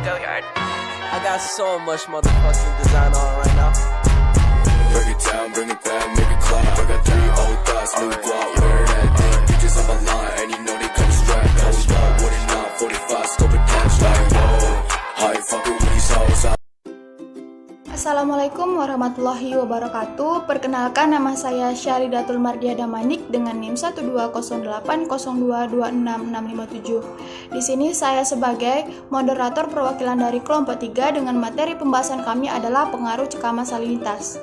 I got so much motherfucking design on right now. Break it down, bring it back, make it clap. I got 3 old thoughts, new guap, where that thing. Bitches on my line, and you know they come strapped. Hold up, what it not, 45, scope it catch like, whoa. How you fucking with these hoes? Assalamualaikum warahmatullahi wabarakatuh. Perkenalkan, nama saya Syaridatul Mardiah Damanik dengan NIM 1208082266657. Di sini saya sebagai moderator perwakilan dari kelompok 3 dengan materi pembahasan kami adalah pengaruh cekaman salinitas.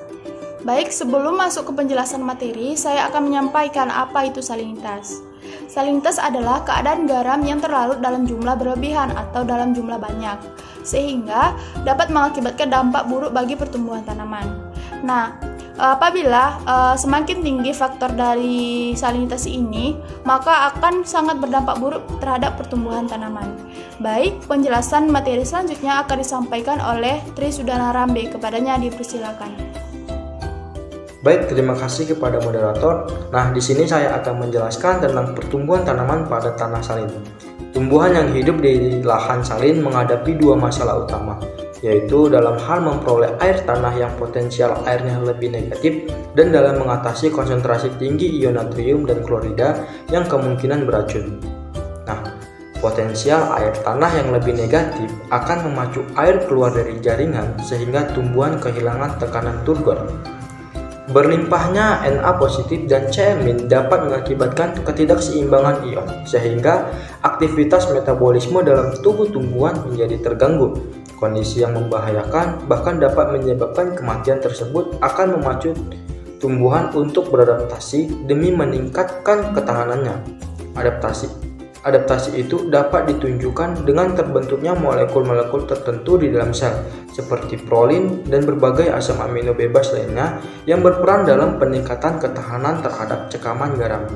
Baik, sebelum masuk ke penjelasan materi, saya akan menyampaikan apa itu salinitas. Salinitas adalah keadaan garam yang terlarut dalam jumlah berlebihan atau dalam jumlah banyak, sehingga dapat mengakibatkan dampak buruk bagi pertumbuhan tanaman. Nah, apabila semakin tinggi faktor dari salinitas ini, maka akan sangat berdampak buruk terhadap pertumbuhan tanaman. Baik, penjelasan materi selanjutnya akan disampaikan oleh Tri Sudana Rambe. Kepadanya dipersilakan. Baik, terima kasih kepada moderator. Nah, di sini saya akan menjelaskan tentang pertumbuhan tanaman pada tanah salin. Tumbuhan yang hidup di lahan salin menghadapi 2 masalah utama, yaitu dalam hal memperoleh air tanah yang potensial airnya lebih negatif dan dalam mengatasi konsentrasi tinggi ion natrium dan klorida yang kemungkinan beracun. Nah, potensial air tanah yang lebih negatif akan memacu air keluar dari jaringan sehingga tumbuhan kehilangan tekanan turgor. Berlimpahnya Na positif dan Cl- dapat mengakibatkan ketidakseimbangan ion, sehingga aktivitas metabolisme dalam tubuh tumbuhan menjadi terganggu. Kondisi yang membahayakan bahkan dapat menyebabkan kematian tersebut akan memacu tumbuhan untuk beradaptasi demi meningkatkan ketahanannya. Adaptasi itu dapat ditunjukkan dengan terbentuknya molekul-molekul tertentu di dalam sel, seperti prolin dan berbagai asam amino bebas lainnya yang berperan dalam peningkatan ketahanan terhadap cekaman garam.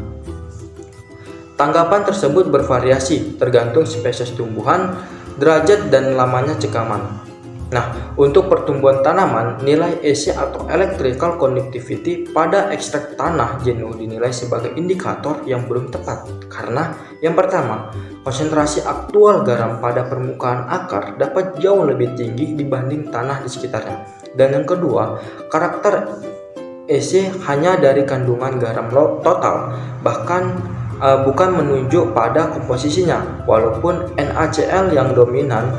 Tanggapan tersebut bervariasi tergantung spesies tumbuhan, derajat dan lamanya cekaman. Nah, untuk pertumbuhan tanaman, nilai EC atau Electrical Conductivity pada ekstrak tanah jenuh dinilai sebagai indikator yang belum tepat. Karena yang pertama, konsentrasi aktual garam pada permukaan akar dapat jauh lebih tinggi dibanding tanah di sekitarnya. Dan yang kedua, karakter EC hanya dari kandungan garam total, bahkan bukan menunjuk pada komposisinya. Walaupun NaCl yang dominan,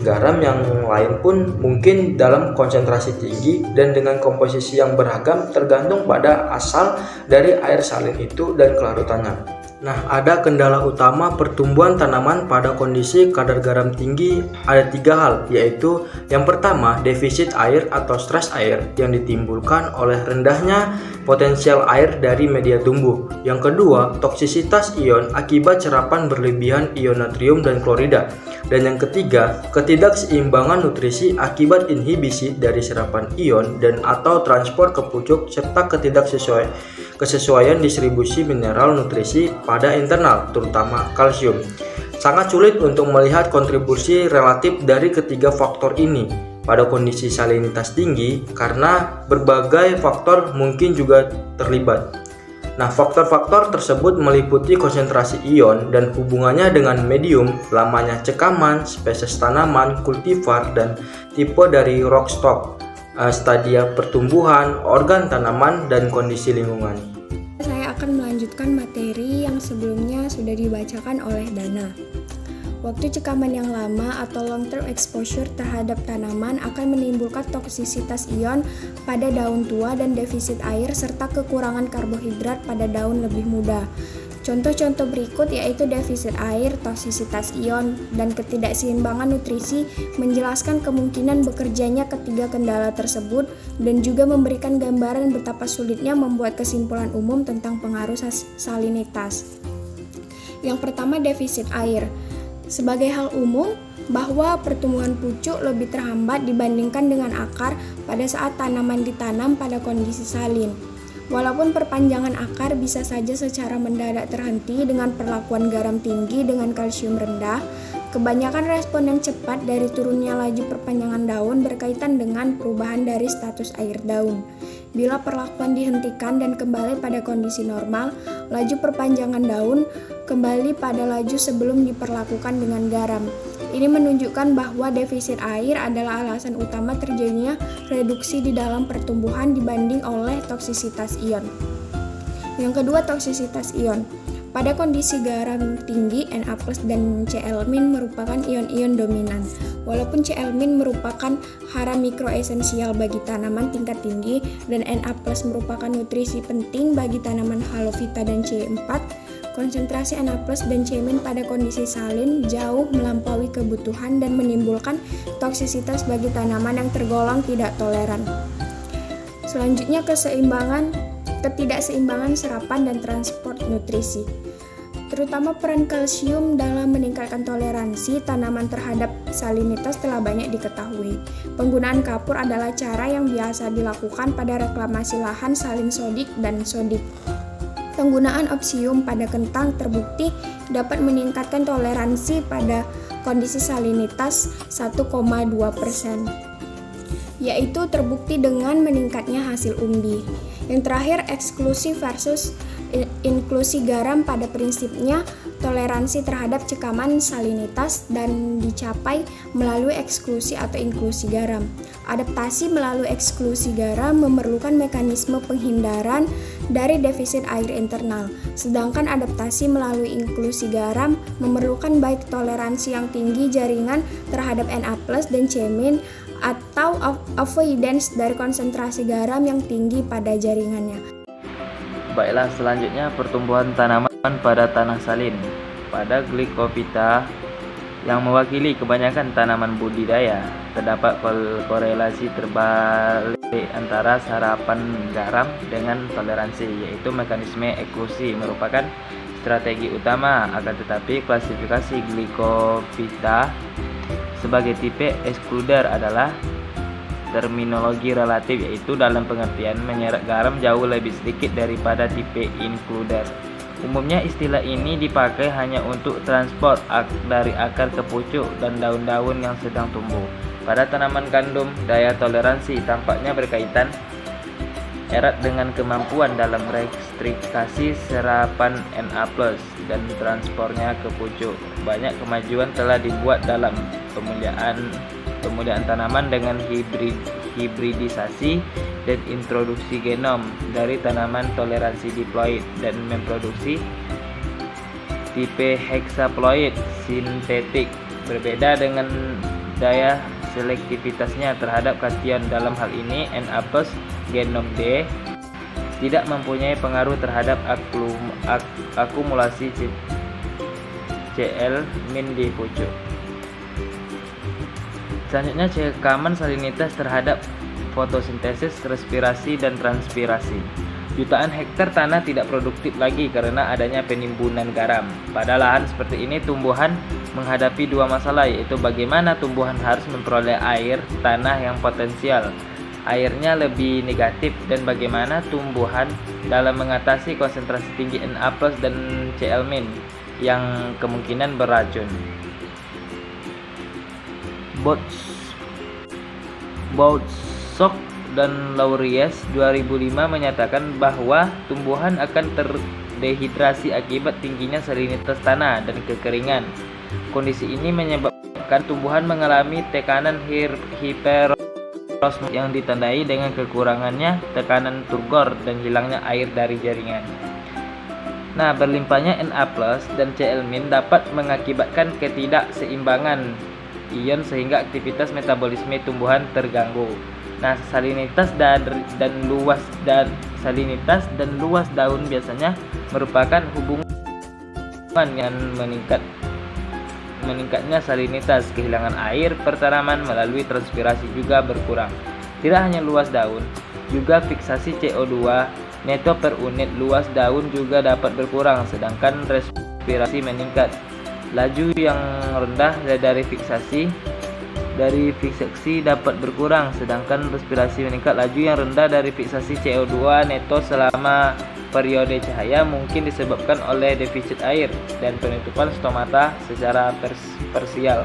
garam yang lain pun mungkin dalam konsentrasi tinggi dan dengan komposisi yang beragam tergantung pada asal dari air salin itu dan kelarutannya. Nah, ada kendala utama pertumbuhan tanaman pada kondisi kadar garam tinggi. Ada 3 hal, yaitu yang pertama, defisit air atau stres air yang ditimbulkan oleh rendahnya potensial air dari media tumbuh. Yang kedua, toksisitas ion akibat serapan berlebihan ion natrium dan klorida. Dan yang ketiga, ketidakseimbangan nutrisi akibat inhibisi dari serapan ion dan atau transport ke pucuk serta kesesuaian distribusi mineral nutrisi pada internal, terutama kalsium. Sangat sulit untuk melihat kontribusi relatif dari ketiga faktor ini pada kondisi salinitas tinggi karena berbagai faktor mungkin juga terlibat. Nah, faktor-faktor tersebut meliputi konsentrasi ion dan hubungannya dengan medium, lamanya cekaman, spesies tanaman, kultivar, dan tipe dari rootstock, stadia pertumbuhan, organ tanaman, dan kondisi lingkungan. Saya akan melanjutkan materi yang sebelumnya sudah dibacakan oleh Dana. Waktu cekaman yang lama atau long-term exposure terhadap tanaman akan menimbulkan toksisitas ion pada daun tua dan defisit air serta kekurangan karbohidrat pada daun lebih muda. Contoh-contoh berikut yaitu defisit air, toksisitas ion, dan ketidakseimbangan nutrisi menjelaskan kemungkinan bekerjanya ketiga kendala tersebut dan juga memberikan gambaran betapa sulitnya membuat kesimpulan umum tentang pengaruh salinitas. Yang pertama, defisit air. Sebagai hal umum, bahwa pertumbuhan pucuk lebih terhambat dibandingkan dengan akar pada saat tanaman ditanam pada kondisi salin. Walaupun perpanjangan akar bisa saja secara mendadak terhenti dengan perlakuan garam tinggi dengan kalsium rendah, kebanyakan respon yang cepat dari turunnya laju perpanjangan daun berkaitan dengan perubahan dari status air daun. Bila perlakuan dihentikan dan kembali pada kondisi normal, laju perpanjangan daun kembali pada laju sebelum diperlakukan dengan garam. Ini menunjukkan bahwa defisit air adalah alasan utama terjadinya reduksi di dalam pertumbuhan dibanding oleh toksisitas ion. Yang kedua, toksisitas ion. Pada kondisi garam tinggi, Na+ dan Cl- merupakan ion-ion dominan. Walaupun Cl- merupakan hara mikroesensial bagi tanaman tingkat tinggi dan Na+ merupakan nutrisi penting bagi tanaman halofita dan C4, konsentrasi Na+ dan C- pada kondisi salin jauh melampaui kebutuhan dan menimbulkan toksisitas bagi tanaman yang tergolong tidak toleran. Selanjutnya, ketidakseimbangan serapan dan transport nutrisi. Terutama peran kalsium dalam meningkatkan toleransi tanaman terhadap salinitas telah banyak diketahui. Penggunaan kapur adalah cara yang biasa dilakukan pada reklamasi lahan salin sodik dan sodik. Penggunaan opsium pada kentang terbukti dapat meningkatkan toleransi pada kondisi salinitas 1,2%, yaitu terbukti dengan meningkatnya hasil umbi. Yang terakhir, eksklusi versus inklusi garam. Pada prinsipnya, toleransi terhadap cekaman salinitas dan dicapai melalui eksklusi atau inklusi garam. Adaptasi melalui eksklusi garam memerlukan mekanisme penghindaran dari defisit air internal, sedangkan adaptasi melalui inklusi garam memerlukan baik toleransi yang tinggi jaringan terhadap Na+ dan C- atau avoidance dari konsentrasi garam yang tinggi pada jaringannya. Baiklah, selanjutnya pertumbuhan tanaman pada tanah salin. Pada Glycophyta yang mewakili kebanyakan tanaman budidaya, terdapat korelasi terbalik antara serapan garam dengan toleransi, yaitu mekanisme eklusi merupakan strategi utama. Akan tetapi klasifikasi Glycophyta sebagai tipe ekskluder adalah terminologi relatif, yaitu dalam pengertian menyerap garam jauh lebih sedikit daripada tipe inkluder. Umumnya istilah ini dipakai hanya untuk transport dari akar ke pucuk dan daun-daun yang sedang tumbuh. Pada tanaman gandum, daya toleransi tampaknya berkaitan erat dengan kemampuan dalam restrikasi serapan Na+ dan transpornya ke pucuk. Banyak kemajuan telah dibuat dalam pemuliaan tanaman dengan hibridisasi dan introduksi genom dari tanaman toleransi diploid dan memproduksi tipe hexaploid sintetik. Berbeda dengan daya selektivitasnya terhadap kation, dalam hal ini Na+ genom D tidak mempunyai pengaruh terhadap akumulasi Cl- di pucuk. Selanjutnya, cekaman salinitas terhadap fotosintesis, respirasi, dan transpirasi. Jutaan hektar tanah tidak produktif lagi karena adanya penimbunan garam. Pada lahan seperti ini, tumbuhan menghadapi dua masalah, yaitu bagaimana tumbuhan harus memperoleh air tanah yang potensial airnya lebih negatif, dan bagaimana tumbuhan dalam mengatasi konsentrasi tinggi Na+ dan Cl- yang kemungkinan beracun. Boutsock dan Lauries 2005 menyatakan bahwa tumbuhan akan terdehidrasi akibat tingginya salinitas tanah dan kekeringan. Kondisi ini menyebabkan tumbuhan mengalami tekanan hiperosmosis yang ditandai dengan kekurangannya tekanan turgor dan hilangnya air dari jaringan. Nah, berlimpahnya Na+ dan Cl- dapat mengakibatkan ketidakseimbangan ion sehingga aktivitas metabolisme tumbuhan terganggu. Nah, salinitas dan luas daun biasanya merupakan hubungan yang meningkatnya salinitas. Kehilangan air pertanaman melalui transpirasi juga berkurang. Tidak hanya luas daun, juga fiksasi CO2 neto per unit luas daun juga dapat berkurang, sedangkan respirasi meningkat. Laju yang rendah dari fiksasi dapat berkurang, sedangkan respirasi meningkat. Laju yang rendah dari fiksasi CO2 neto selama periode cahaya mungkin disebabkan oleh defisit air dan penutupan stomata secara parsial.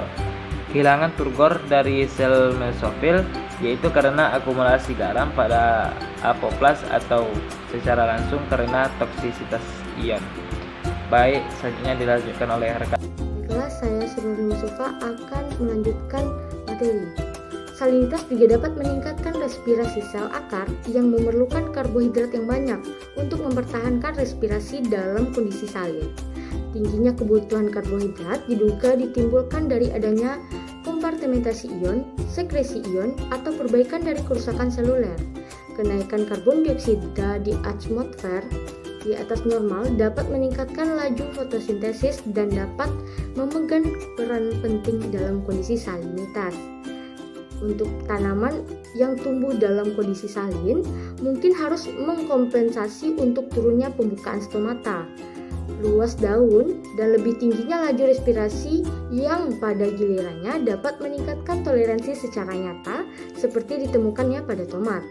Kehilangan turgor dari sel mesofil, yaitu karena akumulasi garam pada apoplas atau secara langsung karena toksisitas ion. Baik, selanjutnya dilanjutkan oleh rekan. Baiklah, saya Sururi Mustafa akan melanjutkan materi. Salinitas juga dapat meningkatkan respirasi sel akar yang memerlukan karbohidrat yang banyak untuk mempertahankan respirasi dalam kondisi salin. Tingginya kebutuhan karbohidrat diduga ditimbulkan dari adanya kompartementasi ion, sekresi ion, atau perbaikan dari kerusakan seluler. Kenaikan karbon dioksida di atmosfer di atas normal dapat meningkatkan laju fotosintesis dan dapat memegang peran penting dalam kondisi salinitas. Untuk tanaman yang tumbuh dalam kondisi salin, mungkin harus mengkompensasi untuk turunnya pembukaan stomata, luas daun, dan lebih tingginya laju respirasi yang pada gilirannya dapat meningkatkan toleransi secara nyata seperti ditemukannya pada tomat.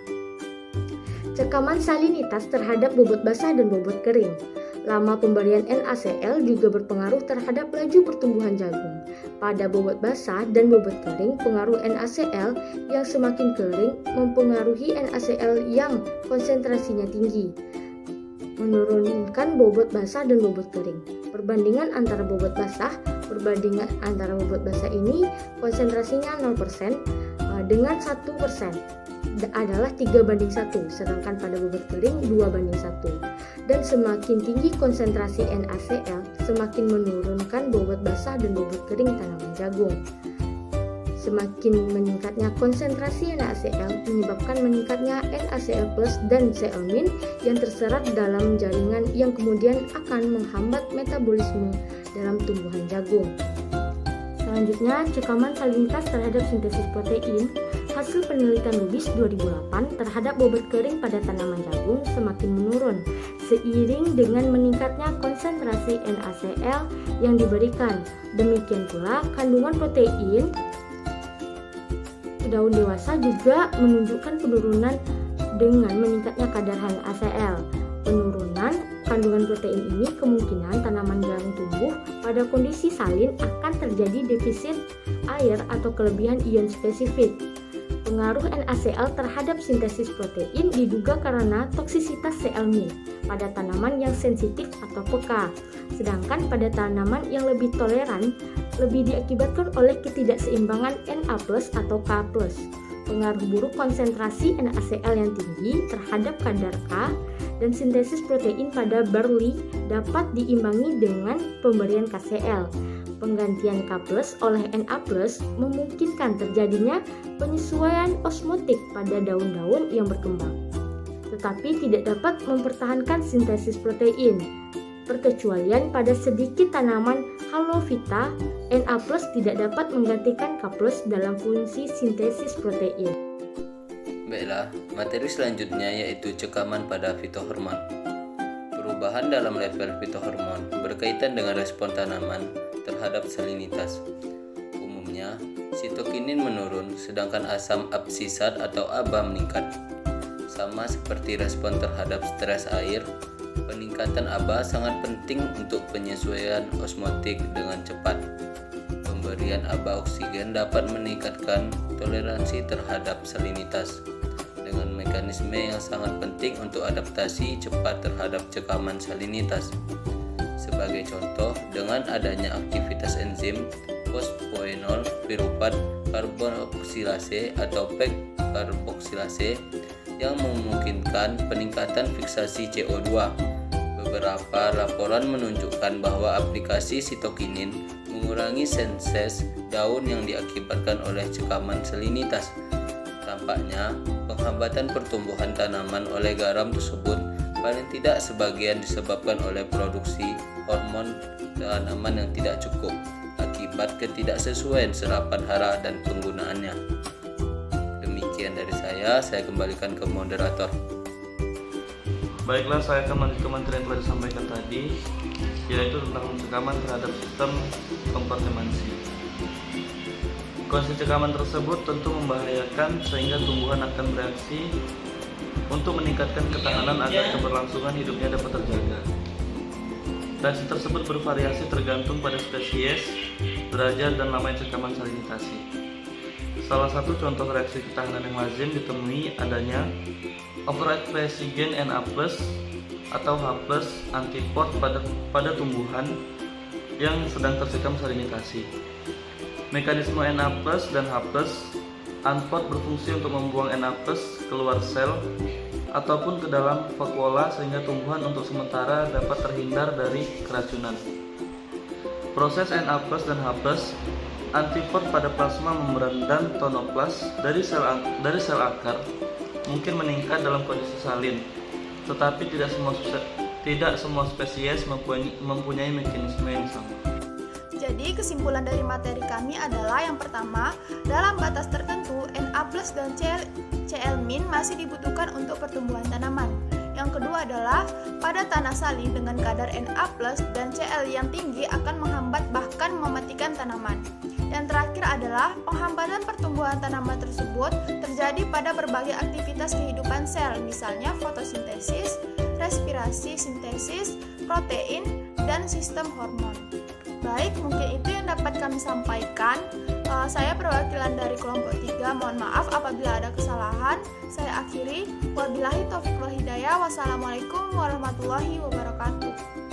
Cekaman salinitas terhadap bobot basah dan bobot kering. Lama pemberian NaCl juga berpengaruh terhadap laju pertumbuhan jagung. Pada bobot basah dan bobot kering, pengaruh NaCl yang semakin kering mempengaruhi NaCl yang konsentrasinya tinggi, menurunkan bobot basah dan bobot kering. Perbandingan antara bobot basah ini konsentrasinya 0% dengan 1% adalah 3:1, sedangkan pada bobot kering 2:1. Dan semakin tinggi konsentrasi NaCl, semakin menurunkan bobot basah dan bobot kering tanaman jagung. Semakin meningkatnya konsentrasi NaCl menyebabkan meningkatnya NaCl+ dan Cl- yang terserat dalam jaringan yang kemudian akan menghambat metabolisme dalam tumbuhan jagung. Selanjutnya, cekaman salinitas terhadap sintesis protein. Hasil penelitian Lubis 2008 terhadap bobot kering pada tanaman jagung semakin menurun seiring dengan meningkatnya konsentrasi NaCl yang diberikan. Demikian pula kandungan protein daun dewasa juga menunjukkan penurunan dengan meningkatnya kadar NaCl. Penurunan kandungan protein ini kemungkinan tanaman yang tumbuh pada kondisi salin akan terjadi defisit air atau kelebihan ion spesifik. Pengaruh NaCl terhadap sintesis protein diduga karena toksisitas Cl- pada tanaman yang sensitif atau peka, sedangkan pada tanaman yang lebih toleran lebih diakibatkan oleh ketidakseimbangan Na+ atau K+. Pengaruh buruk konsentrasi NaCl yang tinggi terhadap kadar K dan sintesis protein pada barley dapat diimbangi dengan pemberian KCl. Penggantian K+ oleh Na+ memungkinkan terjadinya penyesuaian osmotik pada daun-daun yang berkembang, tetapi tidak dapat mempertahankan sintesis protein. Perkecualian pada sedikit tanaman Halovita, Na+ tidak dapat menggantikan K+ dalam fungsi sintesis protein. Baiklah, materi selanjutnya yaitu cekaman pada fitohormon. Perubahan dalam level fitohormon berkaitan dengan respon tanaman terhadap salinitas. Umumnya, sitokinin menurun sedangkan asam absisat atau ABA meningkat. Sama seperti respon terhadap stres air, peningkatan ABA sangat penting untuk penyesuaian osmotik dengan cepat. Pemberian ABA oksigen dapat meningkatkan toleransi terhadap salinitas dengan mekanisme yang sangat penting untuk adaptasi cepat terhadap cekaman salinitas. Sebagai contoh, dengan adanya aktivitas enzim fosfoenol piruvat karboksilase atau PEG karboksilase yang memungkinkan peningkatan fiksasi CO2. Beberapa laporan menunjukkan bahwa aplikasi sitokinin mengurangi senses daun yang diakibatkan oleh cekaman salinitas. Tampaknya, penghambatan pertumbuhan tanaman oleh garam tersebut paling tidak sebagian disebabkan oleh produksi hormon tanaman yang tidak cukup akibat ketidaksesuaian serapan hara dan penggunaannya. Demikian dari saya kembalikan ke moderator. Baiklah, saya akan melanjutkan materi yang telah disampaikan tadi, yaitu tentang cekaman terhadap sistem kompartementasi. Kondisi cekaman tersebut tentu membahayakan sehingga tumbuhan akan bereaksi untuk meningkatkan ketahanan agar keberlangsungan hidupnya dapat terjaga. Reaksi tersebut bervariasi tergantung pada spesies, derajat, dan lama cekaman salinitasi. Salah satu contoh reaksi ketahanan yang lazim ditemui adanya overexpresi gen Na+, atau H+ antipod pada tumbuhan yang sedang tersekam salinitasi. Mekanisme Na+ dan H+ antipod berfungsi untuk membuang Na+ keluar sel ataupun ke dalam vakuola sehingga tumbuhan untuk sementara dapat terhindar dari keracunan. Proses Na+ dan H+ antipod pada plasma membran dan tonoplas dari sel akar mungkin meningkat dalam kondisi salin, tetapi tidak semua spesies mempunyai mekanisme yang sama. Jadi kesimpulan dari materi kami adalah yang pertama, dalam batas tertentu Na+ dan Cl- masih dibutuhkan untuk pertumbuhan tanaman. Yang kedua adalah pada tanah salin dengan kadar Na+ dan Cl yang tinggi akan menghambat bahkan mematikan tanaman. Yang terakhir adalah penghambatan pertumbuhan tanaman tersebut terjadi pada berbagai aktivitas kehidupan sel, misalnya fotosintesis, respirasi, sintesis, protein, dan sistem hormon. Baik, mungkin itu yang dapat kami sampaikan. Saya perwakilan dari kelompok 3, mohon maaf apabila ada kesalahan. Saya akhiri. Wabillahi taufiq wal hidayah. Wassalamualaikum warahmatullahi wabarakatuh.